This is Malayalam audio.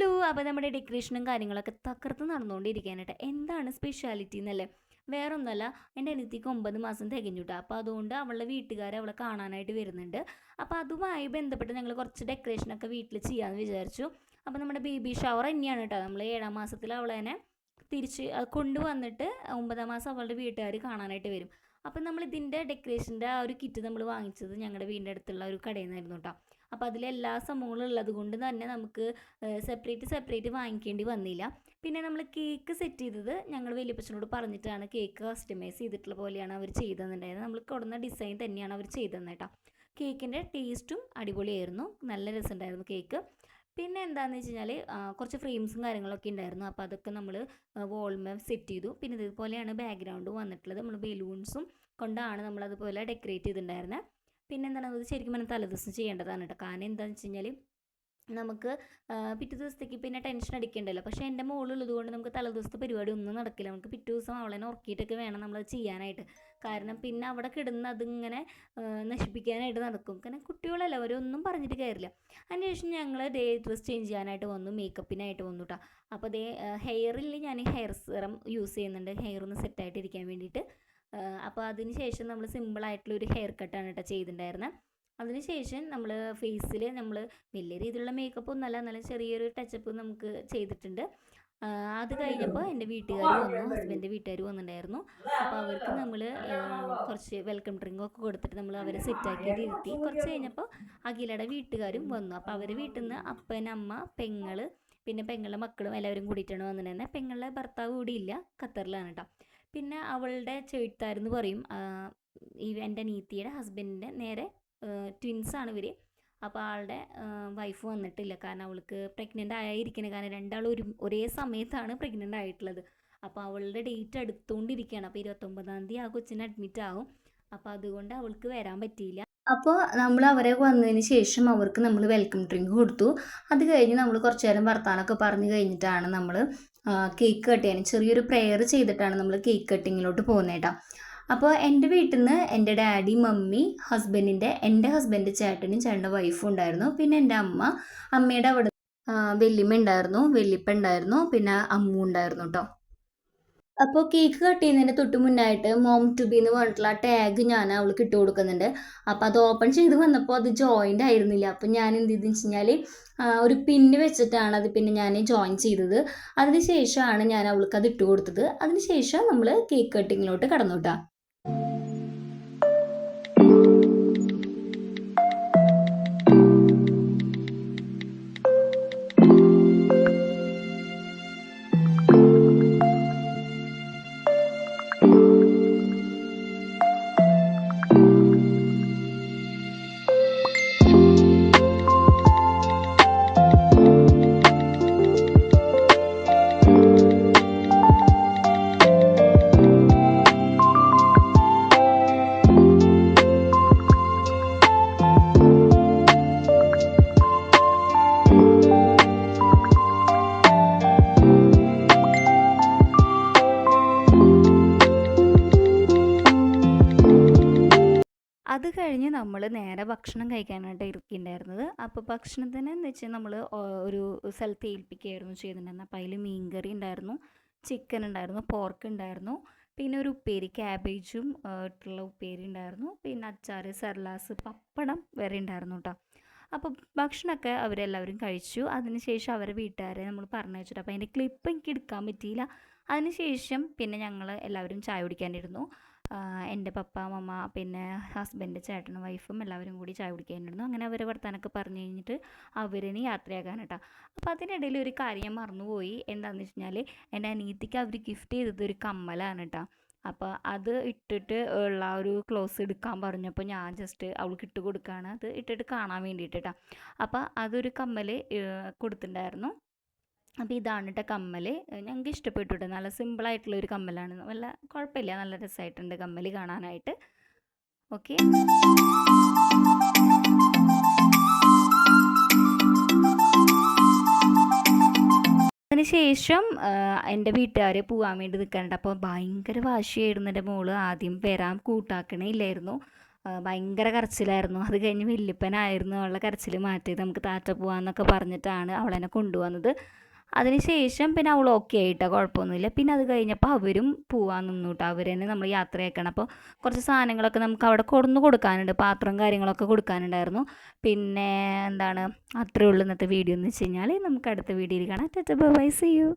ഹലോ! അപ്പോൾ നമ്മുടെ ഡെക്കറേഷനും കാര്യങ്ങളൊക്കെ തകർത്ത് നടന്നുകൊണ്ടിരിക്കുകയാണ്. എന്താണ് സ്പെഷ്യാലിറ്റി എന്നല്ലേ? വേറൊന്നുമല്ല, എൻ്റെ അനിയത്തിക്ക് 9 മാസം തികഞ്ഞു ട്ടോ. അപ്പോൾ അതുകൊണ്ട് അവളുടെ വീട്ടുകാർ അവളെ കാണാനായിട്ട് വരുന്നുണ്ട്. അപ്പോൾ അതുമായി ബന്ധപ്പെട്ട് ഞങ്ങൾ കുറച്ച് ഡെക്കറേഷനൊക്കെ വീട്ടിൽ ചെയ്യാമെന്ന് വിചാരിച്ചു. അപ്പോൾ നമ്മുടെ ബേബി ഷവർ തന്നെയാണ് കേട്ടോ. നമ്മൾ 7-ാം മാസത്തിൽ അവളെ തിരിച്ച് കൊണ്ടുവന്നിട്ട് 9-ാം മാസം അവളുടെ വീട്ടുകാർ കാണാനായിട്ട് വരും. അപ്പം നമ്മൾ ഇതിൻ്റെ ഡെക്കറേഷൻ്റെ ആ ഒരു കിറ്റ് നമ്മൾ വാങ്ങിച്ചത് ഞങ്ങളുടെ വീടിൻ്റെ അടുത്തുള്ള ഒരു കടയിൽ നിന്നായിരുന്നു കേട്ടോ. അപ്പോൾ അതിലെല്ലാ സംഭവങ്ങളും ഉള്ളത് കൊണ്ട് തന്നെ നമുക്ക് സെപ്പറേറ്റ് വാങ്ങിക്കേണ്ടി വന്നില്ല. പിന്നെ നമ്മൾ കേക്ക് സെറ്റ് ചെയ്തത് ഞങ്ങൾ വലിയപ്പച്ചനോട് പറഞ്ഞിട്ടാണ് കേക്ക് കസ്റ്റമൈസ് ചെയ്തിട്ടുള്ള പോലെയാണ് അവർ ചെയ്തതെന്നുണ്ടായിരുന്നത്. നമ്മൾ കൊടുന്ന ഡിസൈൻ തന്നെയാണ് അവർ ചെയ്തതെന്ന് കേട്ടോ. കേക്കിൻ്റെ ടേസ്റ്റും അടിപൊളിയായിരുന്നു, നല്ല രസമുണ്ടായിരുന്നു കേക്ക്. പിന്നെ എന്താണെന്ന് വെച്ച് കഴിഞ്ഞാൽ കുറച്ച് ഫ്രെയിംസും കാര്യങ്ങളൊക്കെ ഉണ്ടായിരുന്നു. അപ്പോൾ അതൊക്കെ നമ്മൾ വോൾമേ സെറ്റ് ചെയ്തു. പിന്നെ ഇതുപോലെയാണ് ബാക്ക്ഗ്രൗണ്ട് വന്നിട്ടുള്ളത്. നമ്മൾ ബലൂൺസും കൊണ്ടാണ് നമ്മളതുപോലെ ഡെക്കറേറ്റ് ചെയ്തിട്ടുണ്ടായിരുന്നത്. പിന്നെ എന്താണ് അത് ശരിക്കും പറഞ്ഞാൽ തലേദിവസം ചെയ്യേണ്ടതാണ് കേട്ടോ. കാരണം എന്താണെന്ന് വെച്ച് കഴിഞ്ഞാൽ നമുക്ക് പിറ്റേ ദിവസത്തേക്ക് പിന്നെ ടെൻഷൻ അടിക്കേണ്ടല്ലോ. പക്ഷേ എൻ്റെ മോളുള്ളത് കൊണ്ട് നമുക്ക് തലേദിവസത്തെ പരിപാടി ഒന്നും നടക്കില്ല. നമുക്ക് പിറ്റേ ദിവസം അവളെ ഉറക്കിയിട്ടൊക്കെ വേണം നമ്മളത് ചെയ്യാനായിട്ട്. കാരണം പിന്നെ അവിടെ കിടന്ന് അതിങ്ങനെ നശിപ്പിക്കാനായിട്ട് നടക്കും. കാരണം കുട്ടികളല്ല, അവരൊന്നും പറഞ്ഞിട്ട് കാര്യമില്ല. അതിനുശേഷം ഞങ്ങൾ ഡ്രസ് ചേഞ്ച് ചെയ്യാനായിട്ട് വന്നു, മേക്കപ്പിനായിട്ട് വന്നു കേട്ടോ. അപ്പോൾ ഹെയറിൽ ഞാൻ ഹെയർ സിറം യൂസ് ചെയ്യുന്നുണ്ട്, ഹെയർ ഒന്ന് സെറ്റായിട്ടിരിക്കാൻ വേണ്ടിയിട്ട്. അപ്പോൾ അതിന് ശേഷം നമ്മൾ സിമ്പിളായിട്ടുള്ളൊരു ഹെയർ കട്ടാണ് കേട്ടോ ചെയ്തിട്ടുണ്ടായിരുന്നത്. അതിന് ശേഷം നമ്മൾ ഫേസിൽ നമ്മൾ വലിയ രീതിയിലുള്ള മേക്കപ്പ് ഒന്നുമല്ല, നല്ല ചെറിയൊരു ടച്ചപ്പ് നമുക്ക് ചെയ്തിട്ടുണ്ട്. അത് കഴിഞ്ഞപ്പോൾ എൻ്റെ വീട്ടുകാർ വന്നു, ഹസ്ബൻഡിൻ്റെ വീട്ടുകാർ വന്നിട്ടുണ്ടായിരുന്നു. അപ്പോൾ അവർക്ക് നമ്മൾ കുറച്ച് വെൽക്കം ഡ്രിങ്കൊക്കെ കൊടുത്തിട്ട് നമ്മൾ അവരെ സെറ്റാക്കിയിട്ട് ഇരുത്തി. കുറച്ച് കഴിഞ്ഞപ്പോൾ അഖിലയുടെ വീട്ടുകാരും വന്നു. അപ്പോൾ അവർ വീട്ടിൽ നിന്ന് അപ്പൻ, അമ്മ, പെങ്ങൾ, പിന്നെ പെങ്ങളുടെ മക്കളും എല്ലാവരും കൂടിയിട്ടാണ് വന്നിട്ടുണ്ടായിരുന്നത്. പെങ്ങളുടെ ഭർത്താവ് കൂടിയില്ല, ഖത്തറിലാണ് കേട്ടോ. പിന്നെ അവളുടെ ചെഴുത്താരെന്ന് പറയും, എൻ്റെ അനിയത്തിയുടെ ഹസ്ബൻഡിൻ്റെ നേരെ ട്വിൻസാണ് ഇവർ. അപ്പോൾ ആളുടെ വൈഫ് വന്നിട്ടില്ല, കാരണം അവൾക്ക് പ്രഗ്നൻ്റ് ആയിരിക്കുന്നത്. കാരണം രണ്ടാളും ഒരേ സമയത്താണ് പ്രഗ്നൻ്റ് ആയിട്ടുള്ളത്. അപ്പോൾ അവളുടെ ഡേറ്റ് അടുത്തുകൊണ്ടിരിക്കുകയാണ്. അപ്പോൾ 29-ാം തീയതി ആ കൊച്ചിന് അഡ്മിറ്റ് ആകും. അപ്പോൾ അതുകൊണ്ട് അവൾക്ക് വരാൻ പറ്റിയില്ല. അപ്പോൾ നമ്മൾ അവരെ വന്നതിന് ശേഷം അവർക്ക് നമ്മൾ വെൽക്കം ഡ്രിങ്ക് കൊടുത്തു. അത് കഴിഞ്ഞ് നമ്മൾ കുറച്ച് നേരം വർത്താനമൊക്കെ പറഞ്ഞു കഴിഞ്ഞിട്ടാണ് നമ്മൾ കേക്ക് കട്ട് ചെയ്യാൻ ചെറിയൊരു പ്രെയർ ചെയ്തിട്ടാണ് നമ്മൾ കേക്ക് കട്ടിങ്ങിലോട്ട് പോകുന്നത് കേട്ടോ. അപ്പോൾ എൻ്റെ വീട്ടിൽ നിന്ന് എൻ്റെ ഡാഡി, മമ്മി, എൻ്റെ ഹസ്ബൻഡ്, ചേട്ടൻ്റെ വൈഫും ഉണ്ടായിരുന്നു. പിന്നെ എൻ്റെ അമ്മയുടെ അവിടെ വല്യമ്മ ഉണ്ടായിരുന്നു, വല്യപ്പ ഉണ്ടായിരുന്നു, പിന്നെ അമ്മു ഉണ്ടായിരുന്നു കേട്ടോ. അപ്പോൾ കേക്ക് കട്ട് ചെയ്യുന്നതിന് തൊട്ട് മുന്നായിട്ട് മോം ടു ബി എന്ന് പറഞ്ഞിട്ടുള്ള ആ ടാഗ് ഞാൻ അവൾക്ക് ഇട്ട് കൊടുക്കുന്നുണ്ട്. അപ്പോൾ അത് ഓപ്പൺ ചെയ്ത് വന്നപ്പോൾ അത് ജോയിൻ്റ് ആയിരുന്നില്ല. അപ്പോൾ ഞാൻ എന്ത് ചെയ്തെന്ന് വെച്ച് കഴിഞ്ഞാൽ ഒരു പിന്ന് വെച്ചിട്ടാണ് അത് പിന്നെ ഞാൻ ജോയിൻ ചെയ്തത്. അതിന് ശേഷമാണ് ഞാൻ അവൾക്ക് അത് ഇട്ട് കൊടുത്തത്. അതിന് ശേഷം നമ്മൾ കേക്ക് കട്ടിങ്ങിലോട്ട് കടന്നു കേട്ടോ. അത് കഴിഞ്ഞ് നമ്മൾ നേരെ ഭക്ഷണം കഴിക്കാനായിട്ട് ഇരിക്കുന്നുണ്ടായിരുന്നത്. അപ്പോൾ ഭക്ഷണത്തിന് എന്ന് വെച്ചാൽ നമ്മൾ ഒരു സ്ഥലത്ത് ഏൽപ്പിക്കുകയായിരുന്നു ചെയ്തിട്ടുണ്ടായിരുന്നത്. അപ്പോൾ അതിൽ മീൻകറി ഉണ്ടായിരുന്നു, ചിക്കൻ ഉണ്ടായിരുന്നു, പോർക്ക് ഉണ്ടായിരുന്നു, പിന്നെ ഒരു ഉപ്പേരി, ക്യാബേജും ഇട്ടുള്ള ഉപ്പേരി ഉണ്ടായിരുന്നു, പിന്നെ അച്ചാർ, സർലാസ്, പപ്പടം വരെ ഉണ്ടായിരുന്നു കേട്ടോ. അപ്പോൾ ഭക്ഷണമൊക്കെ അവരെല്ലാവരും കഴിച്ചു. അതിനുശേഷം അവരെ വീട്ടുകാരെ നമ്മൾ പറഞ്ഞു വെച്ചിട്ട്, അപ്പോൾ അതിൻ്റെ ക്ലിപ്പ് എനിക്ക് എടുക്കാൻ പറ്റിയില്ല. അതിനുശേഷം പിന്നെ ഞങ്ങൾ എല്ലാവരും ചായ കുടിക്കാനിരുന്നു. എൻ്റെ പപ്പ, മമ്മ, പിന്നെ ഹസ്ബൻഡ്, ചേട്ടനും വൈഫും എല്ലാവരും കൂടി ചായ കുടിക്കാനിരുന്നു. അങ്ങനെ അവർ വർത്താനൊക്കെ പറഞ്ഞു കഴിഞ്ഞിട്ട് അവരിന് യാത്രയാക്കാൻ കേട്ടോ. അപ്പോൾ അതിനിടയിൽ ഒരു കാര്യം ഞാൻ മറന്നുപോയി. എന്താണെന്ന് വെച്ച് കഴിഞ്ഞാൽ എൻ്റെ അനിയത്തിക്ക് അവർ ഗിഫ്റ്റ് ചെയ്തത് ഒരു കമ്മലാണ് കേട്ടോ. അപ്പോൾ അത് ഇട്ടിട്ട് ഉള്ള ഒരു ക്ലോസ് എടുക്കാൻ പറഞ്ഞപ്പോൾ ഞാൻ ജസ്റ്റ് അവൾക്ക് ഇട്ട് കൊടുക്കുകയാണ്, അത് ഇട്ടിട്ട് കാണാൻ വേണ്ടിയിട്ട് കേട്ടോ. അപ്പോൾ അതൊരു കമ്മൽ കൊടുത്തിട്ടുണ്ടായിരുന്നു. അപ്പോൾ ഇതാണ് കേട്ടോ കമ്മൽ. ഞങ്ങൾക്ക് ഇഷ്ടപ്പെട്ടു കേട്ടോ. നല്ല സിമ്പിളായിട്ടുള്ളൊരു കമ്മലാണ്, നല്ല കുഴപ്പമില്ല, നല്ല രസമായിട്ടുണ്ട് കമ്മൽ കാണാനായിട്ട്. ഓക്കെ. അതിനുശേഷം എൻ്റെ വീട്ടുകാർ പോകാൻ വേണ്ടി നിൽക്കാനുണ്ട്. അപ്പോൾ ഭയങ്കര വാശിയായിരുന്നു. എൻ്റെ മോള് ആദ്യം വരാൻ കൂട്ടാക്കണേ ഇല്ലായിരുന്നു. ഭയങ്കര കരച്ചിലായിരുന്നു. അത് കഴിഞ്ഞ് വല്യപ്പനായിരുന്നു അവളുടെ കരച്ചിൽ മാറ്റിയത്. നമുക്ക് ടാറ്റ പോവാന്നൊക്കെ പറഞ്ഞിട്ടാണ് അവളെന്നെ കൊണ്ടുവന്നത്. അതിന് ശേഷം പിന്നെ അവൾ ഓക്കെ ആയിട്ടോ, കുഴപ്പമൊന്നുമില്ല. പിന്നെ അത് കഴിഞ്ഞപ്പോൾ അവരും പോവാൻ നിന്നു കേട്ടോ. അവർ തന്നെ നമ്മൾ യാത്രയാക്കണം. അപ്പോൾ കുറച്ച് സാധനങ്ങളൊക്കെ നമുക്ക് അവിടെ കൊണ്ടുവന്ന് കൊടുക്കാനുണ്ട്, പാത്രം കാര്യങ്ങളൊക്കെ കൊടുക്കാനുണ്ടായിരുന്നു. പിന്നെ എന്താണ്, അത്രേ ഉള്ളൂ ഇന്നത്തെ വീഡിയോ എന്ന് വെച്ച് കഴിഞ്ഞാൽ. നമുക്ക് അടുത്ത വീഡിയോയിൽ കാണാം. Ta-ta bye bye, see U.